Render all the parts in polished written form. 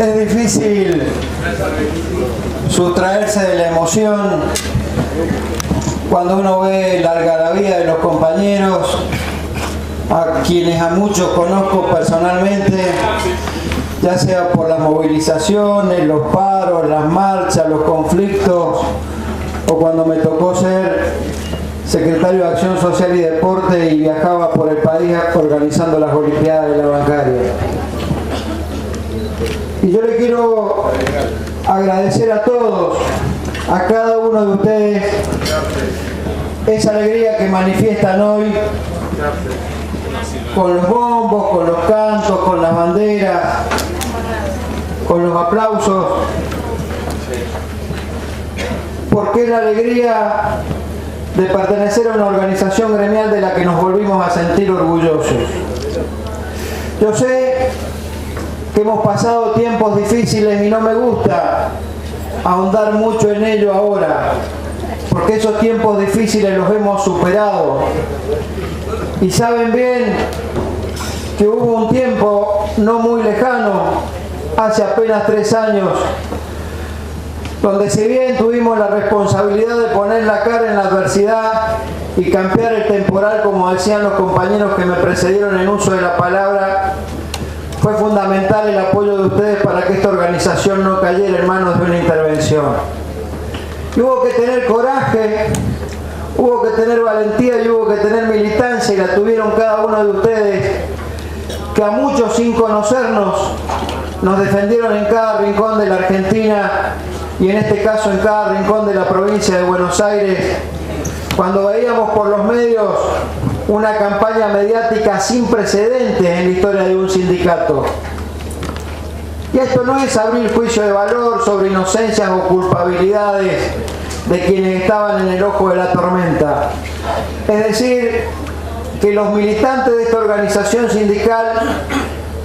Es difícil sustraerse de la emoción cuando uno ve la algarabía de los compañeros, a quienes a muchos conozco personalmente, ya sea por las movilizaciones, los paros, las marchas, los conflictos, o cuando me tocó ser secretario de Acción Social y Deporte y viajaba por el país organizando las Olimpiadas de la Bancaria. Y yo le quiero agradecer a todos, a cada uno de ustedes, esa alegría que manifiestan hoy con los bombos, con los cantos, con las banderas, con los aplausos, porque es la alegría de pertenecer a una organización gremial de la que nos volvimos a sentir orgullosos. Yo sé que hemos pasado tiempos difíciles y no me gusta ahondar mucho en ello ahora, porque esos tiempos difíciles los hemos superado. Y saben bien que hubo un tiempo no muy lejano, hace apenas 3 años, donde si bien tuvimos la responsabilidad de poner la cara en la adversidad y campear el temporal, como decían los compañeros que me precedieron en uso de la palabra, fue fundamental el apoyo de ustedes para que esta organización no cayera en manos de una intervención. Y hubo que tener coraje, hubo que tener valentía y hubo que tener militancia, y la tuvieron cada uno de ustedes, que a muchos sin conocernos nos defendieron en cada rincón de la Argentina y en este caso en cada rincón de la provincia de Buenos Aires, cuando veíamos por los medios una campaña mediática sin precedentes en la historia de un sindicato. Y esto no es abrir juicio de valor sobre inocencias o culpabilidades de quienes estaban en el ojo de la tormenta. Es decir, que los militantes de esta organización sindical,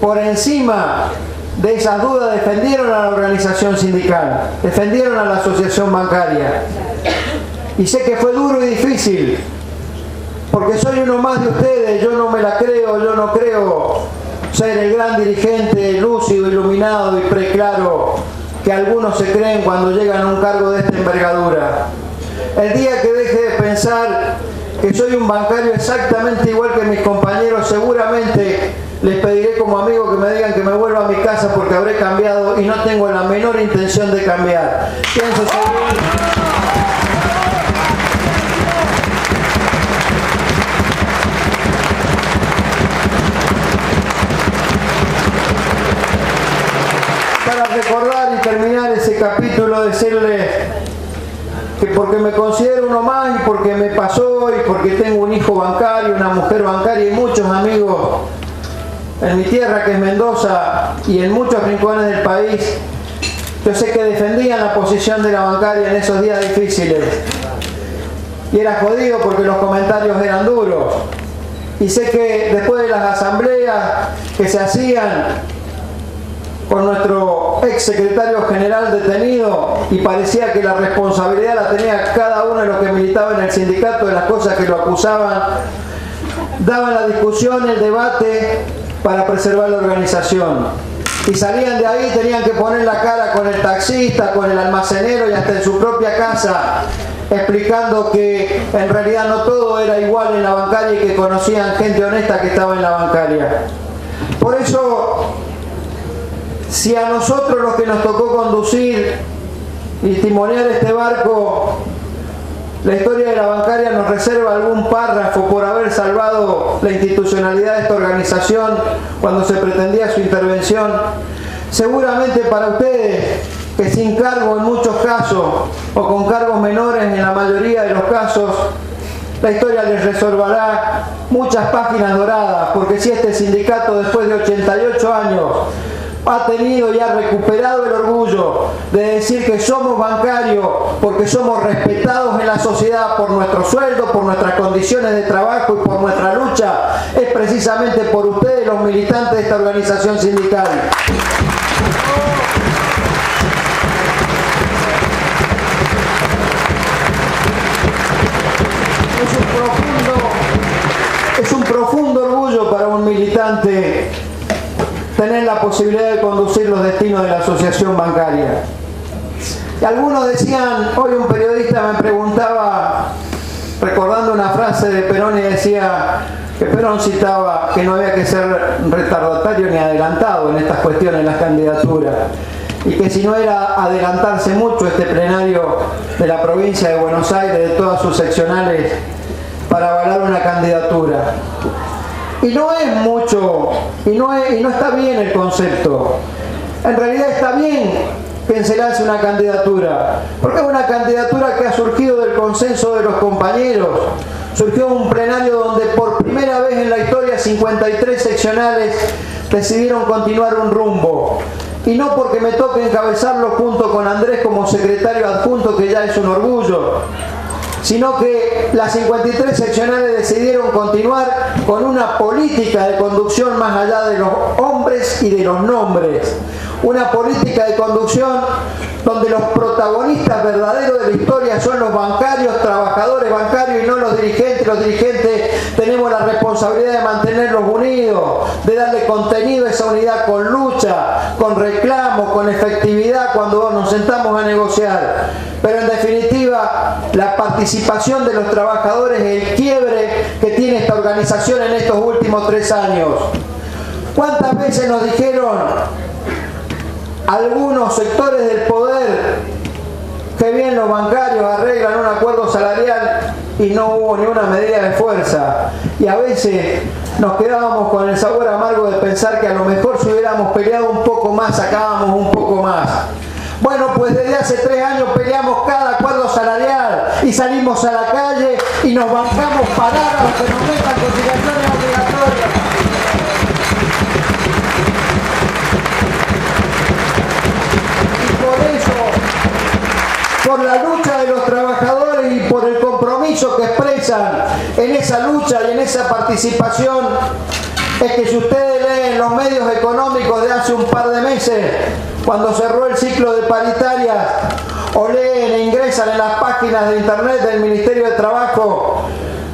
por encima de esas dudas, defendieron a la organización sindical, defendieron a la asociación bancaria. Y sé que fue duro y difícil, porque soy uno más de ustedes, yo no me la creo, yo no creo ser el gran dirigente lúcido, iluminado y preclaro que algunos se creen cuando llegan a un cargo de esta envergadura. El día que deje de pensar que soy un bancario exactamente igual que mis compañeros, seguramente les pediré como amigo que me digan que me vuelva a mi casa porque habré cambiado y no tengo la menor intención de cambiar. Pienso seguir. Para recordar y terminar ese capítulo, decirles que porque me considero uno más y porque me pasó y porque tengo un hijo bancario, una mujer bancaria y muchos amigos en mi tierra que es Mendoza y en muchos rincones del país, yo sé que defendían la posición de la bancaria en esos días difíciles. Y era jodido porque los comentarios eran duros. Y sé que después de las asambleas que se hacían con nuestro ex secretario general detenido y parecía que la responsabilidad la tenía cada uno de los que militaba en el sindicato de las cosas que lo acusaban, daban la discusión, el debate para preservar la organización. Y salían de ahí, tenían que poner la cara con el taxista, con el almacenero y hasta en su propia casa, explicando que en realidad no todo era igual en la bancaria y que conocían gente honesta que estaba en la bancaria. Por eso, si a nosotros los que nos tocó conducir y timonear este barco, la historia de la bancaria nos reserva algún párrafo por haber salvado la institucionalidad de esta organización cuando se pretendía su intervención, seguramente para ustedes, que sin cargo en muchos casos o con cargos menores en la mayoría de los casos, la historia les reservará muchas páginas doradas, porque si este sindicato después de 88 años ha tenido y ha recuperado el orgullo de decir que somos bancarios porque somos respetados en la sociedad por nuestro sueldo, por nuestras condiciones de trabajo y por nuestra lucha, es precisamente por ustedes, los militantes de esta organización sindical. Es un profundo orgullo para un militante tener la posibilidad de conducir los destinos de la asociación bancaria. Y algunos decían, hoy un periodista me preguntaba, recordando una frase de Perón, y decía que Perón citaba que no había que ser retardatario ni adelantado en estas cuestiones, en las candidaturas, y que si no era adelantarse mucho este plenario de la provincia de Buenos Aires, de todas sus seccionales, para avalar una candidatura. Y no es mucho, y no está bien el concepto. En realidad está bien que se lance una candidatura, porque es una candidatura que ha surgido del consenso de los compañeros. Surgió un plenario donde por primera vez en la historia 53 seccionales decidieron continuar un rumbo. Y no porque me toque encabezarlo junto con Andrés como secretario adjunto, que ya es un orgullo, sino que las 53 seccionales decidieron continuar con una política de conducción más allá de los hombres y de los nombres. Una política de conducción donde los protagonistas verdaderos de la historia son los bancarios, trabajadores bancarios, y no los dirigentes. Los dirigentes tenemos la responsabilidad de mantenerlos unidos, de darle contenido a esa unidad con lucha, con reclamo, con efectividad cuando nos sentamos a negociar. Pero en definitiva, la participación de los trabajadores es el quiebre que tiene esta organización en estos últimos 3 años. ¿Cuántas veces nos dijeron algunos sectores del poder que bien los bancarios arreglan un acuerdo salarial y no hubo ni una medida de fuerza? Y a veces nos quedábamos con el sabor amargo de pensar que a lo mejor si hubiéramos peleado un poco más, sacábamos un poco más. Bueno, pues desde hace 3 años peleamos cada acuerdo salarial y salimos a la calle y nos bancamos parar a los que nos metan cotizaciones obligatorias. Por la lucha de los trabajadores y por el compromiso que expresan en esa lucha y en esa participación, es que si ustedes leen los medios económicos de hace un par de meses, cuando cerró el ciclo de paritarias, o leen e ingresan en las páginas de internet del Ministerio de Trabajo,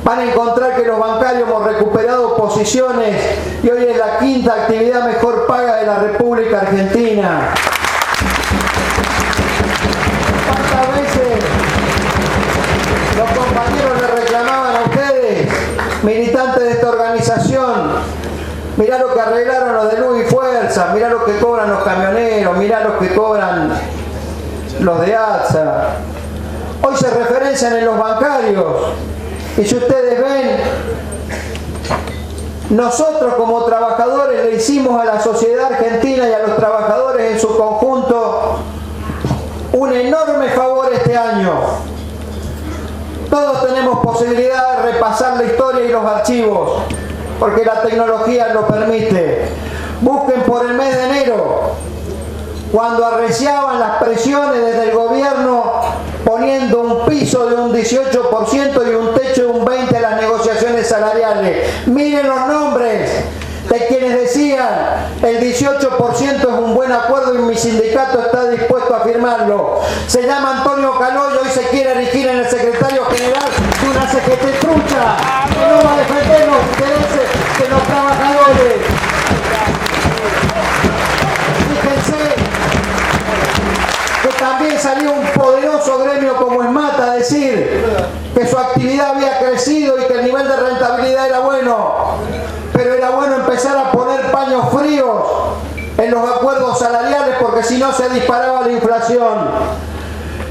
van a encontrar que los bancarios hemos recuperado posiciones y hoy es la 5ª actividad mejor paga de la República Argentina. Los compañeros le reclamaban a ustedes, militantes de esta organización, mirá lo que arreglaron los de Luz y Fuerza, mirá lo que cobran los camioneros, mirá lo que cobran los de ATSA. Hoy se referencian en los bancarios, y si ustedes ven, nosotros como trabajadores le hicimos a la sociedad argentina y a los trabajadores en su conjunto un enorme favor este año. Todos tenemos posibilidad de repasar la historia y los archivos, porque la tecnología lo permite. Busquen por el mes de enero, cuando arreciaban las presiones desde el gobierno, poniendo un piso de un 18% y un techo de un 20% a las negociaciones salariales. Miren los nombres de quienes decían el 18% es un buen acuerdo y mi sindicato está dispuesto a firmarlo. Se llama Antonio Caloyo y se quiere erigir en el secretario general de una CGT trucha que no va a defender los intereses de los trabajadores. Fíjense que también salió un poderoso gremio como ESMATA a decir que su actividad había crecido y que el nivel de rentabilidad era bueno. Pero era bueno empezar a poner paños fríos en los acuerdos salariales, porque si no se disparaba la inflación.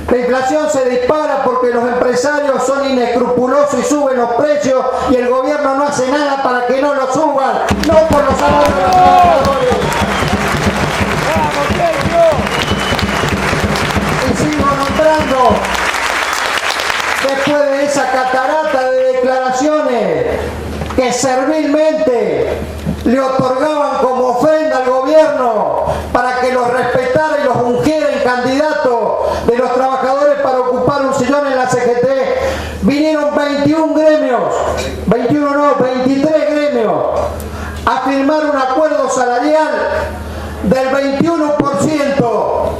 La inflación se dispara porque los empresarios son inescrupulosos y suben los precios y el gobierno no hace nada para que no los suban, no por los salarios de los trabajadores. Y sigo nombrando, después de esa catarata de declaraciones que servilmente le otorgaban como ofrenda al gobierno para que los respetara y los ungiera en candidato de los trabajadores para ocupar un sillón en la CGT, vinieron 21 gremios, 21 no, 23 gremios a firmar un acuerdo salarial del 21%.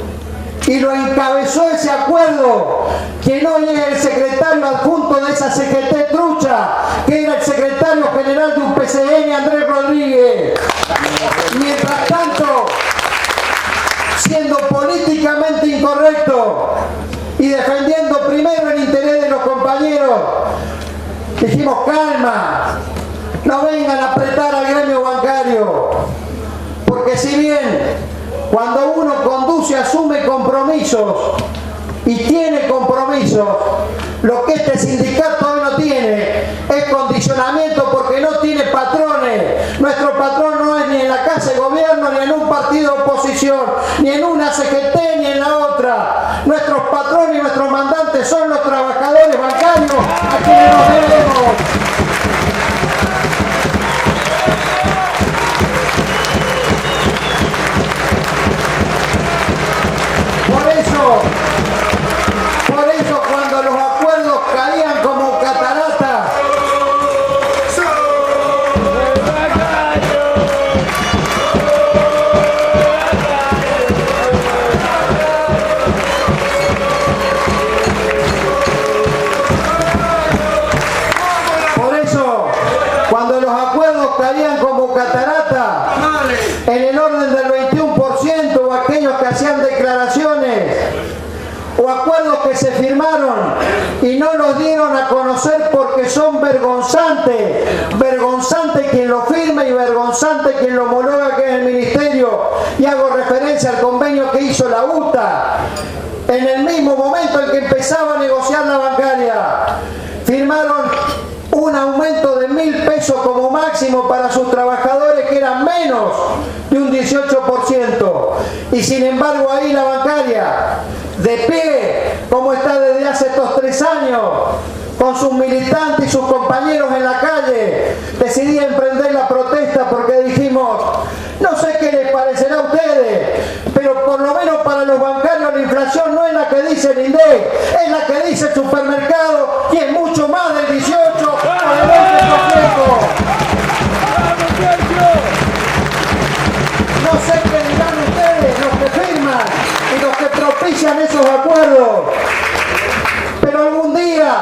Y lo encabezó ese acuerdo, quien hoy es el secretario adjunto de esa CGT trucha, que era el secretario general de un PCN, Andrés Rodríguez. Mientras tanto, políticamente incorrecto y defendiendo primero el interés de los compañeros, dijimos calma, no vengan a apretar al gremio bancario, porque si bien cuando uno conduce, asume compromisos y tiene compromisos, lo que este sindicato hoy no tiene es condicionamiento porque no tiene patrones. Nuestro patrón no es ni en la Casa de Gobierno, ni en un partido de oposición, ni en una CGT, ni en la otra. Nuestros patrones y nuestros mandantes son los trabajadores bancarios a quienes nos debemos. Por eso cuando los acuerdos caían como cataratas, en el orden del 21%, o aquellos que hacían declaraciones o acuerdos que se firmaron y no los dieron a conocer porque son vergonzantes. Vergonzante quien lo firme y vergonzante quien lo homologa, que es el Ministerio. Y hago referencia al convenio que hizo la UTA en el mismo momento en que empezaba a negociar la bancaria. Firmaron un aumento de 1.000 pesos como máximo para sus trabajadores, que eran menos de un 18%. Y sin embargo ahí la bancaria, de pie, como está desde hace estos 3 años, con sus militantes y sus compañeros en la calle, decidí emprender la protesta porque dijimos, no sé qué les parecerá a ustedes, pero por lo menos para los bancarios la inflación no es la que dice el INDEC, es la que dice el supermercado, y es mucho más del 18 o del 11%. No sé qué dirán ustedes, los que firman y los que propician esos acuerdos, pero algún día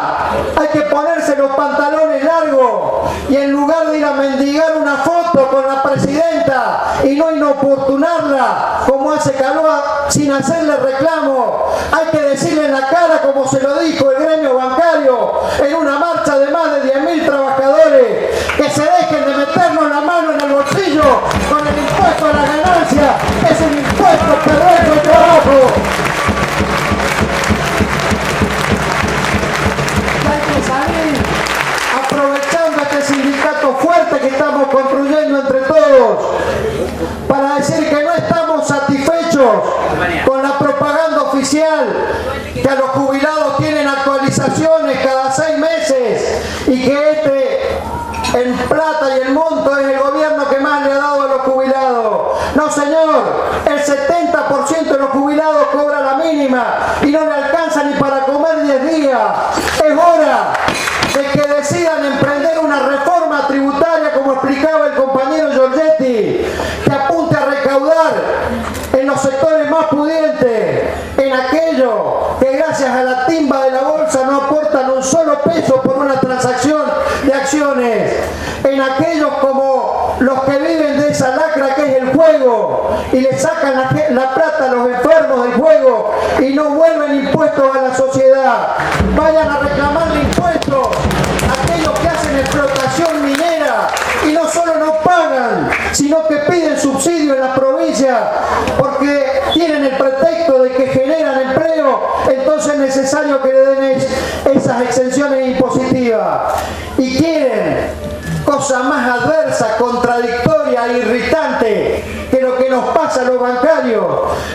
hay que ponerse los pantalones largos y en lugar de ir a mendigar una foto con la presidenta y no inoportunarla como hace Calúa sin hacerle reclamo, hay que decirle en la cara, como se lo dijo el gremio bancario en una marcha de más de 10.000 trabajadores, que se dejen de meternos la mano en el bolsillo con el impuesto a la ganancia. Es un impuesto perverso al trabajo. Salir aprovechando este sindicato fuerte que estamos construyendo entre todos para decir que no estamos satisfechos con la propaganda oficial, que a los jubilados tienen actualizaciones cada 6 meses y que en plata y el monto es el gobierno que más le ha dado a los jubilados. No señor, el 70% de los jubilados cobra la mínima y no le alcanza ni para comer 10 días. Es hora de que decidan emprender una reforma tributaria, como explicaba el compañero Giorgetti, que apunte a recaudar en los sectores más pudientes, en aquellos que gracias a la timba de la bolsa no aportan un solo peso por una transacción de acciones, en aquellos como los que viven de esa lacra que es el juego y le sacan la plata a los enfermos del juego y no vuelven impuestos a la sociedad. Vayan a reclamarle impuestos a aquellos que hacen explotación minera y no solo no pagan, sino que piden subsidio en las provincias porque tienen el pretexto de que generan empleo, entonces es necesario que le den esas exenciones impositivas. Y quieren cosa más adversa, contradictoria e irritante que lo que nos pasa a los bancarios,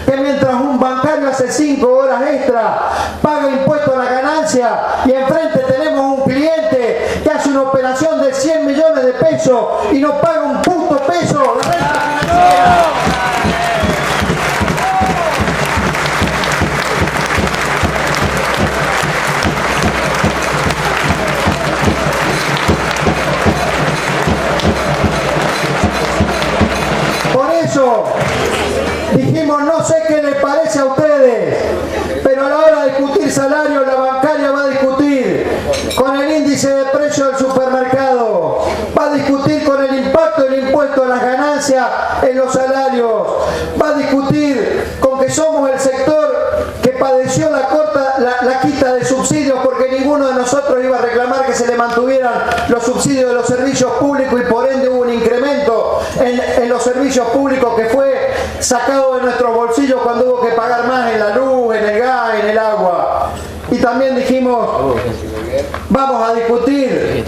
que mientras un bancario hace 5 horas extra, paga impuesto a la ganancia, y enfrente tenemos un cliente que hace una operación de 100 millones de pesos y no paga un puto peso de renta financiera. Dijimos, no sé qué les parece a ustedes, pero a la hora de discutir salario, la bancaria va a discutir con el índice de precio del supermercado, va a discutir con el impacto del impuesto a las ganancias en los salarios, va a discutir con que somos somos el sector que padeció la quita de subsidios, porque ninguno de nosotros iba a reclamar que se le mantuvieran los subsidios de los servicios públicos, y por ende hubo un incremento en los servicios públicos que fue sacado de nuestros bolsillos cuando hubo que pagar más en la luz, en el gas, en el agua. Y también dijimos, vamos a discutir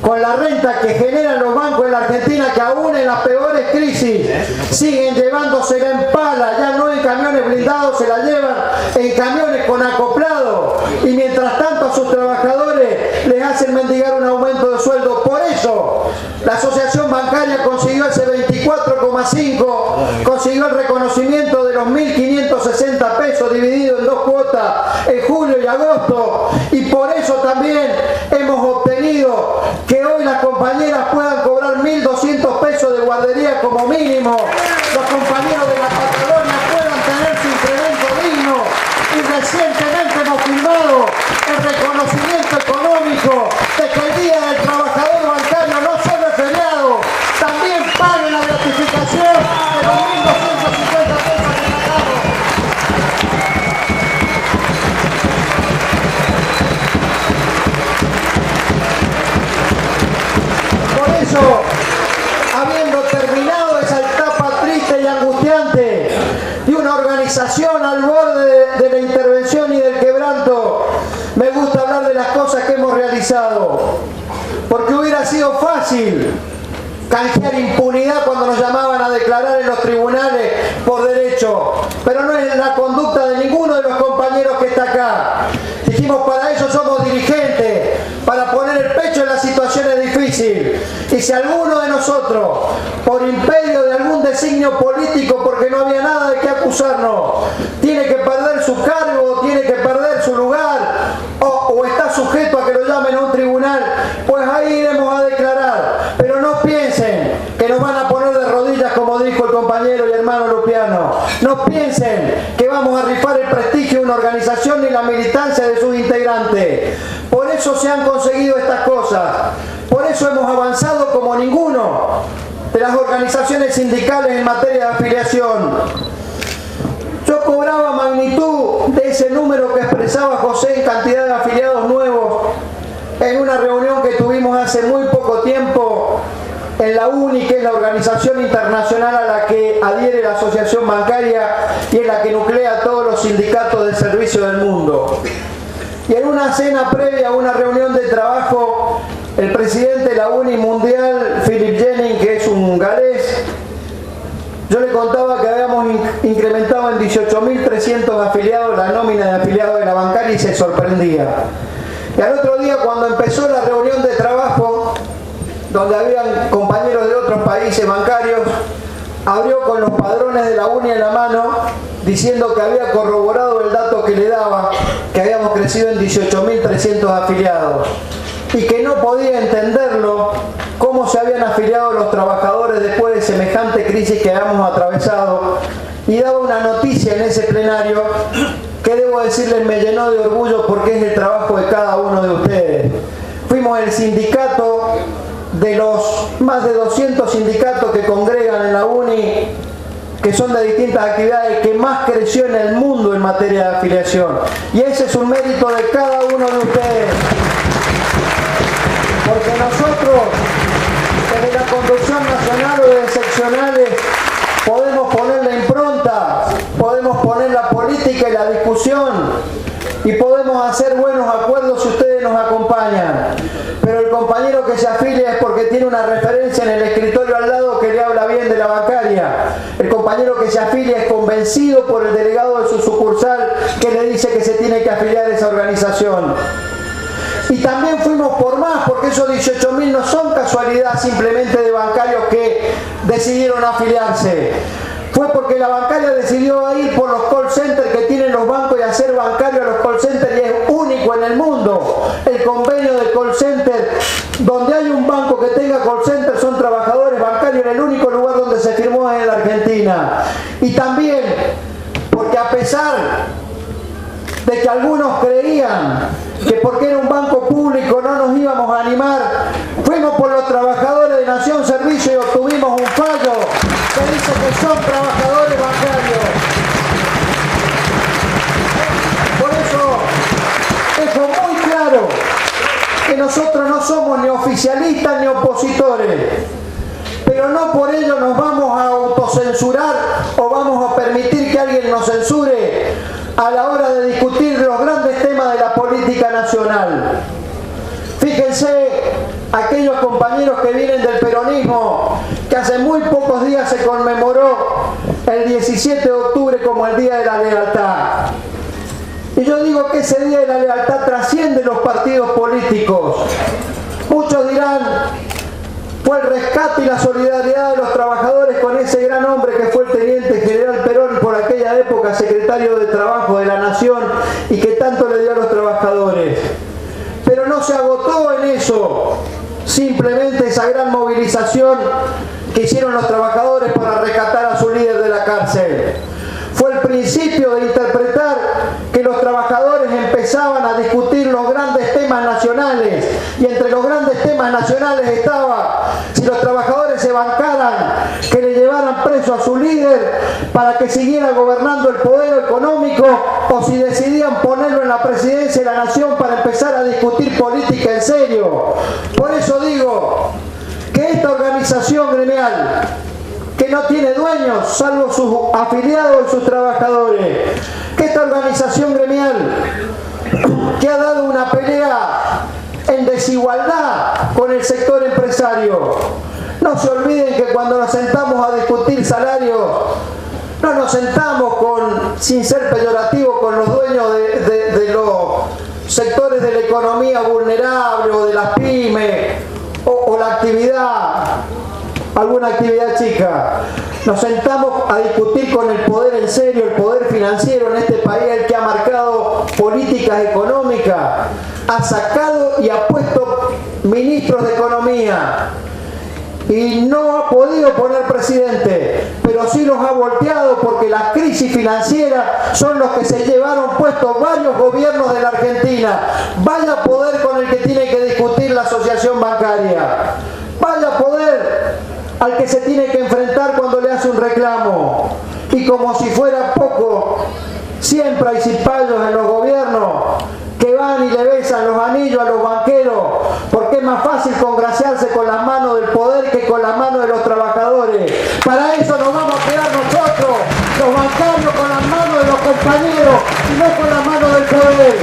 con la renta que generan los bancos en la Argentina, que aún en las peores crisis siguen llevándosela en pala, ya no en camiones blindados, se la llevan en camiones con acoplado, y mientras tanto a sus trabajadores les hacen mendigar un aumento de sueldo. Por eso la Asociación Bancaria consiguió ese 24,5, consiguió el reconocimiento de los 1.560 pesos dividido en 2 cuotas en julio y agosto, y por eso también hemos obtenido que hoy las compañeras puedan cobrar 1.200 pesos de guardería como mínimo, los compañeros de la Patagonia puedan tener su incremento digno, y recientemente hemos firmado el reconocimiento económico de que el Día del Trabajador Bancario no solo es feriado, también pague la gratificación de los 1.250 pesos que pagamos. Por eso, habiendo terminado esa etapa triste y angustiante de una organización al borde de la intervención y del quebranto, me gusta hablar de las cosas que hemos realizado, porque hubiera sido fácil canjear impunidad cuando nos llamaban a declarar en los tribunales por derecho, pero no es la conducta de ninguno de los compañeros que está acá. Dijimos, para eso somos dirigentes, para poner el pecho en las situaciones difíciles, y si alguno de nosotros, por imperio de algún designio político, porque no había nada de qué acusarnos, tiene que perder su cargo, tiene que perder su lugar, o está sujeto a que lo llamen a un tribunal, pues ahí iremos a declarar. Pero no piensen que nos van a poner de rodillas, como dijo el compañero y hermano Lupiano. No piensen que vamos a rifar el prestigio de una organización ni la militancia de sus integrantes. Por eso se han conseguido estas cosas. Por eso hemos avanzado como ninguno de las organizaciones sindicales en materia de afiliación. Yo cobraba magnitud de ese número que expresaba José en cantidad de afiliados nuevos en una reunión que tuvimos hace muy poco tiempo en la UNI, que es la organización internacional a la que adhiere la Asociación Bancaria y en la que nuclea a todos los sindicatos del servicio del mundo. Y en una cena previa a una reunión de trabajo, el presidente de la UNI Mundial, Philip Jennings, que es un galés, yo le contaba que habíamos incrementado en 18.300 afiliados la nómina de afiliados de la bancaria, y se sorprendía. Y al otro día, cuando empezó la reunión de trabajo, donde habían compañeros de otros países bancarios, abrió con los padrones de la UNI en la mano, diciendo que había corroborado el dato que le daba, que habíamos crecido en 18.300 afiliados, y que no podía entenderlo cómo se habían afiliado los trabajadores después de semejante crisis que habíamos atravesado, y daba una noticia en ese plenario que, debo decirles, me llenó de orgullo, porque es el trabajo de cada uno de ustedes. Fuimos el sindicato de los más de 200 sindicatos que congregan en la UNI, que son de distintas actividades, que más creció en el mundo en materia de afiliación. Y ese es un mérito de cada uno de ustedes. Porque nosotros, desde la conducción nacional o de seccionales, podemos poner la impronta, podemos poner la política y la discusión, y podemos hacer buenos acuerdos si ustedes nos acompañan. Pero el compañero que se afilia es porque tiene una referencia en el escritorio al lado que le habla bien de la bancaria. El compañero que se afilia es convencido por el delegado de su sucursal que le dice que se tiene que afiliar a esa organización. Y también fuimos por más, porque esos 18.000 no son casualidad simplemente de bancarios que decidieron afiliarse. Fue porque la bancaria decidió ir por los call centers que tienen los bancos y hacer bancario a los call centers, y es único en el mundo. El convenio de call center, donde hay un banco que tenga call center, son trabajadores bancarios, en el único lugar donde se firmó es en la Argentina. Y también porque, a pesar de que algunos creían que porque era un banco público no nos íbamos a animar, fuimos por los trabajadores de Nación Servicio y obtuvimos un fallo que dice que son trabajadores bancarios. oficialistas ni opositores. Pero no por ello nos vamos a autocensurar o vamos a permitir que alguien nos censure a la hora de discutir los grandes temas de la política nacional. Fíjense, aquellos compañeros que vienen del peronismo, que hace muy pocos días se conmemoró el 17 de octubre como el Día de la Lealtad. Y yo digo que ese Día de la Lealtad trasciende los partidos políticos. Muchos dirán, fue el rescate y la solidaridad de los trabajadores con ese gran hombre que fue el teniente general Perón, por aquella época secretario de Trabajo de la Nación, y que tanto le dio a los trabajadores. Pero no se agotó en eso, simplemente esa gran movilización que hicieron los trabajadores para rescatar a su líder de la cárcel. Fue el principio de interpretar que los trabajadores empezaban a discutir los grandes temas nacionales, y entre los grandes temas nacionales estaba si los trabajadores se bancaran que le llevaran preso a su líder para que siguiera gobernando el poder económico, o si decidían ponerlo en la presidencia de la nación para empezar a discutir política en serio. Por eso digo que esta organización gremial, que no tiene dueños salvo sus afiliados y sus trabajadores, que esta organización gremial que ha dado una pelea en desigualdad con el sector empresario, no se olviden que cuando nos sentamos a discutir salarios, no nos sentamos sin ser peyorativo, con los dueños de los sectores de la economía vulnerable o de las pymes o la actividad, alguna actividad chica. Nos sentamos a discutir con el poder en serio, el poder financiero en este país, el que ha marcado políticas económicas, ha sacado y ha puesto ministros de economía y no ha podido poner presidente, pero sí los ha volteado, porque la crisis financiera son los que se llevaron puestos varios gobiernos de la Argentina. Vaya poder con el que tiene que discutir la asociación bancaria, vaya poder al que se tiene que enfrentar cuando le hace un reclamo. Y como si fuera poco, siempre hay cipayos en los gobiernos que van y le besan los anillos a los banqueros, porque es más fácil congraciarse con las manos del poder que con las manos de los trabajadores. Para eso nos vamos a quedar nosotros, los bancarios, con las manos de los compañeros y no con las manos del poder.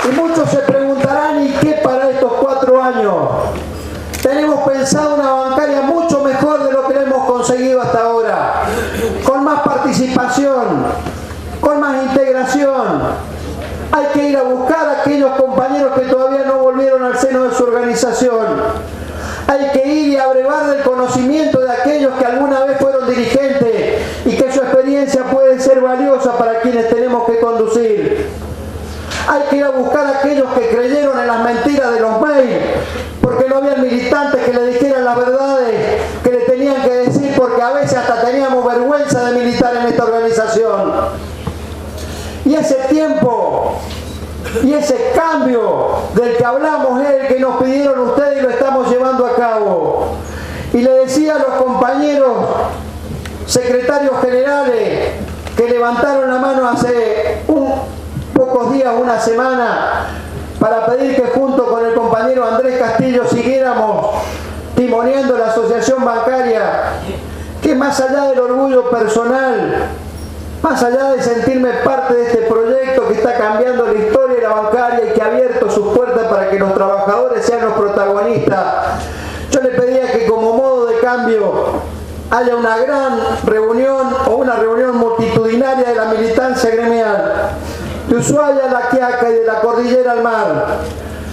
Y muchos se preguntarán, ¿y qué para estos 4 años? Tenemos pensado una bancaria mucho mejor de lo que hemos conseguido hasta ahora, con más participación, con más integración. Hay que ir a buscar a aquellos compañeros que todavía no volvieron al seno de su organización. Hay que ir y abrevar del conocimiento de aquellos que alguna vez fueron dirigentes y que su experiencia puede ser valiosa para quienes tenemos que conducir. Hay que ir a buscar a aquellos que creyeron en las mentiras de los mails, porque no había militantes que le dijeran las verdades que le tenían que decir, porque a veces hasta teníamos vergüenza de militar en esta organización. Y ese tiempo y ese cambio del que hablamos es el que nos pidieron ustedes y lo estamos llevando a cabo. Y le decía a los compañeros secretarios generales que levantaron la mano hace pocos días, una semana, para pedir que junto con el compañero Andrés Castillo siguiéramos timoneando la asociación bancaria, que más allá del orgullo personal, más allá de sentirme parte de este proyecto que está cambiando la historia de la bancaria y que ha abierto sus puertas para que los trabajadores sean los protagonistas, yo le pedía que como modo de cambio haya una gran reunión o una reunión multitudinaria de la militancia gremial de Ushuaia a La Quiaca y de la Cordillera al Mar,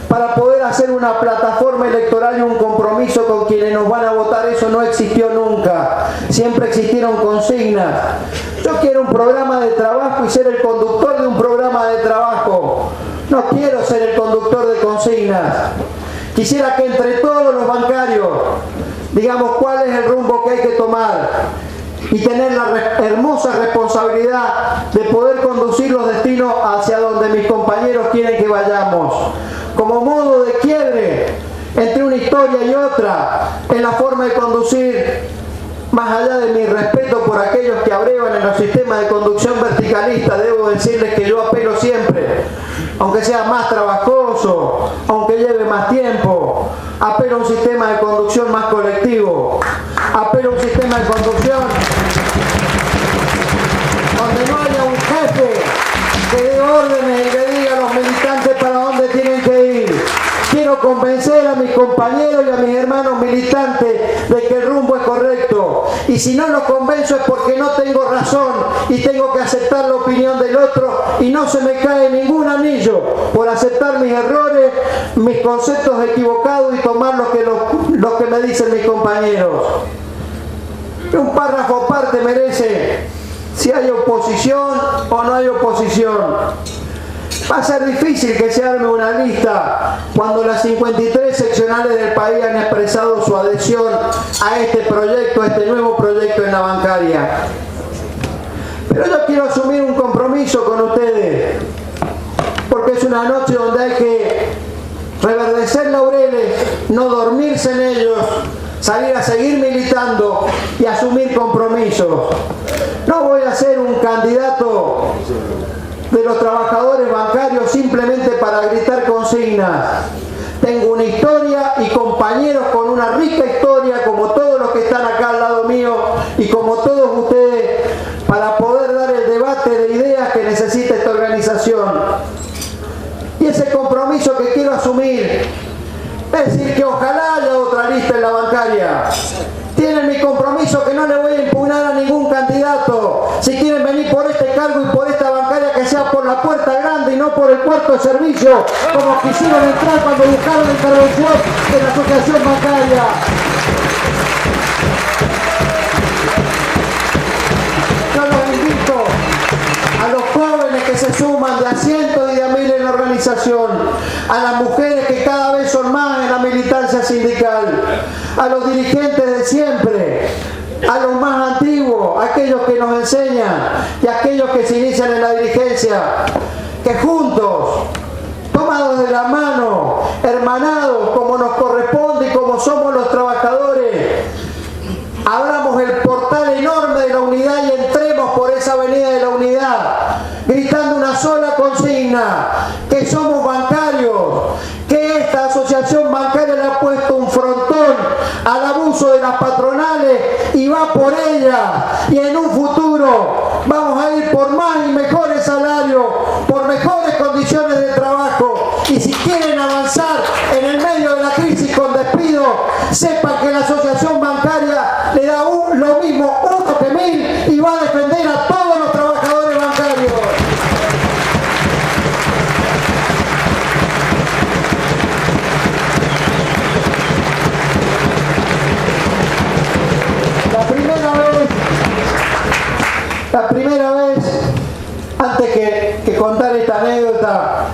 para poder hacer una plataforma electoral y un compromiso con quienes nos van a votar. Eso no existió nunca, siempre existieron consignas. Yo quiero un programa de trabajo y ser el conductor de un programa de trabajo, no quiero ser el conductor de consignas. Quisiera que entre todos los bancarios digamos cuál es el rumbo que hay que tomar y tener la hermosa responsabilidad de poder conducir los destinos hacia donde mis compañeros quieren que vayamos, como modo de quiebre entre una historia y otra en la forma de conducir. Más allá de mi respeto por aquellos que abrevan en los sistemas de conducción verticalista, debo decirles que yo apelo siempre aunque sea más trabajoso, aunque lleve más tiempo. Apelo a un sistema de conducción más colectivo. Apelo a un sistema de conducción donde no haya un jefe que dé órdenes y le diga a los militantes para dónde tienen que ir. Quiero convencer a mis compañeros y a mis hermanos militantes de que el rumbo es correcto. Y si no los convenzo es porque no tengo razón y tengo que aceptar la opinión del otro y no se me cae ningún anillo por aceptar mis errores, mis conceptos equivocados y tomar lo que me dicen mis compañeros. Un párrafo aparte merece si hay oposición o no hay oposición. Va a ser difícil que se arme una lista cuando las 53 seccionales del país han expresado su adhesión a este proyecto, a este nuevo proyecto en la bancaria. Pero yo quiero asumir un compromiso con ustedes, porque es una noche donde hay que reverdecer laureles, no dormirse en ellos, salir a seguir militando y asumir compromisos. No voy a ser un candidato de los trabajadores bancarios simplemente para gritar consignas. Tengo una historia y compañeros con una rica historia, como todos los que están acá al lado mío y como todos ustedes, para poder dar el debate de ideas que necesita esta organización. Y ese compromiso que quiero asumir es decir que ojalá haya otra lista en la bancaria. Tienen mi compromiso que no le voy a impugnar a ningún candidato. Si quieren venir por este cargo y por esta bancaria, que sea por la puerta grande y no por el cuarto de servicio, como quisieron entrar cuando buscaron la intervención de la asociación bancaria. Yo los invito a los jóvenes que se suman de a cientos y de a miles en la organización, a las mujeres que cada vez son más en la militancia sindical, a los dirigentes de siempre, a los más antiguos, a aquellos que nos enseñan y a aquellos que se inician en la dirigencia, que juntos, tomados de la mano, hermanados como nos corresponde y como somos los trabajadores, abramos el portal enorme de la unidad y entremos por esa avenida de la unidad, gritando una sola consigna, que somos bancarios, que esta asociación bancaria le ha puesto un frontón al abuso de las patronales y va por ella, y en un futuro vamos a ir por más y mejores salarios, por mejores condiciones de trabajo. Y si quieren avanzar en el medio de la crisis con despido, sepan que la asociación bancaria le da lo mismo uno que mil y va a defender a todos los trabajadores bancarios. La primera vez, antes que contar esta anécdota,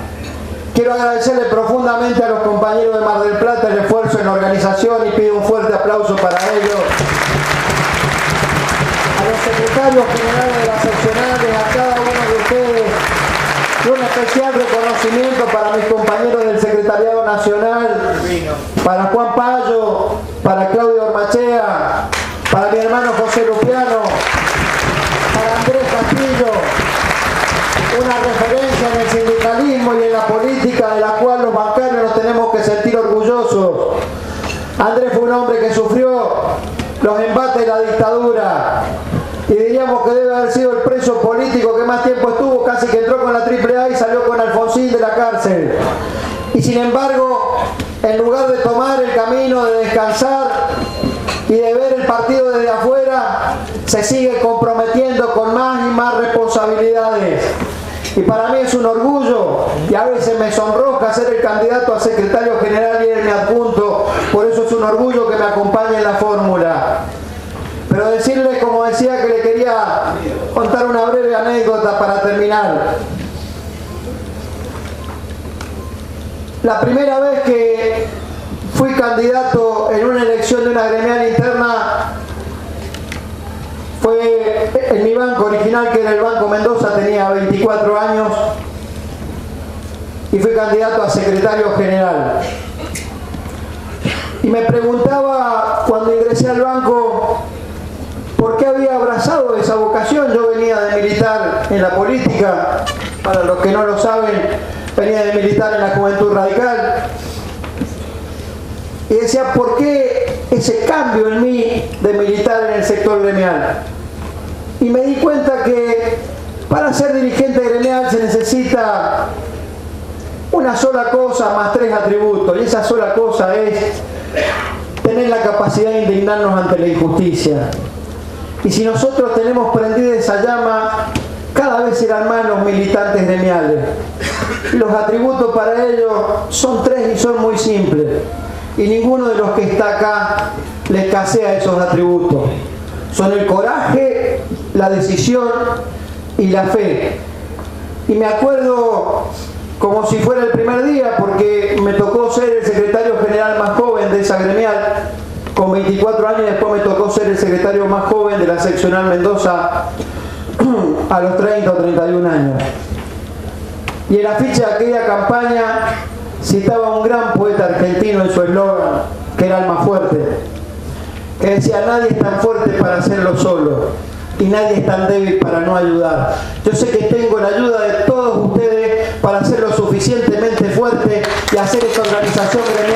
quiero agradecerle profundamente a los compañeros de Mar del Plata el esfuerzo en la organización y pido un fuerte aplauso para ellos. A los secretarios generales de las seccionales, a cada uno de ustedes, y un especial reconocimiento para mis compañeros del Secretariado Nacional, para Juan Payo, para Claudio Ormachea, para mi hermano José Lupiano, para Andrés Castillo, una referencia en el sindicalismo y en la política de la cual los bancarios nos tenemos que sentir orgullosos. Andrés fue un hombre que sufrió los embates de la dictadura y diríamos que debe haber sido el preso político que más tiempo estuvo, casi que entró con la AAA y salió con Alfonsín de la cárcel. Y sin embargo, en lugar de tomar el camino de descansar y de ver el partido desde afuera, se sigue comprometiendo con más y más responsabilidades. Y para mí es un orgullo, y a veces me sonroja ser el candidato a secretario general y él me adjunto, por eso es un orgullo que me acompañe en la fórmula. Pero decirle, como decía, que le quería contar una breve anécdota para terminar. La primera vez que fui candidato en una elección de una gremial interna fue en mi banco original, que era el Banco Mendoza, tenía 24 años y fui candidato a secretario general. Y me preguntaba cuando ingresé al banco por qué había abrazado esa vocación. Yo venía de militar en la política, para los que no lo saben, venía de militar en la Juventud Radical, y decía, ¿por qué ese cambio en mí de militar en el sector gremial? Y me di cuenta que para ser dirigente gremial se necesita una sola cosa más 3 atributos, y esa sola cosa es tener la capacidad de indignarnos ante la injusticia. Y si nosotros tenemos prendida esa llama, cada vez serán más los militantes gremiales. Y los atributos para ellos son 3 y son muy simples. Y ninguno de los que está acá le escasea esos atributos. Son el coraje, la decisión y la fe. Y me acuerdo como si fuera el primer día, porque me tocó ser el secretario general más joven de esa gremial, con 24 años, y después me tocó ser el secretario más joven de la seccional Mendoza a los 30 o 31 años. Y en la ficha de aquella campaña citaba un gran poeta argentino en su eslogan, que era el más fuerte, que decía: nadie es tan fuerte para hacerlo solo y nadie es tan débil para no ayudar. Yo sé que tengo la ayuda de todos ustedes para ser lo suficientemente fuerte y hacer esta organización gremial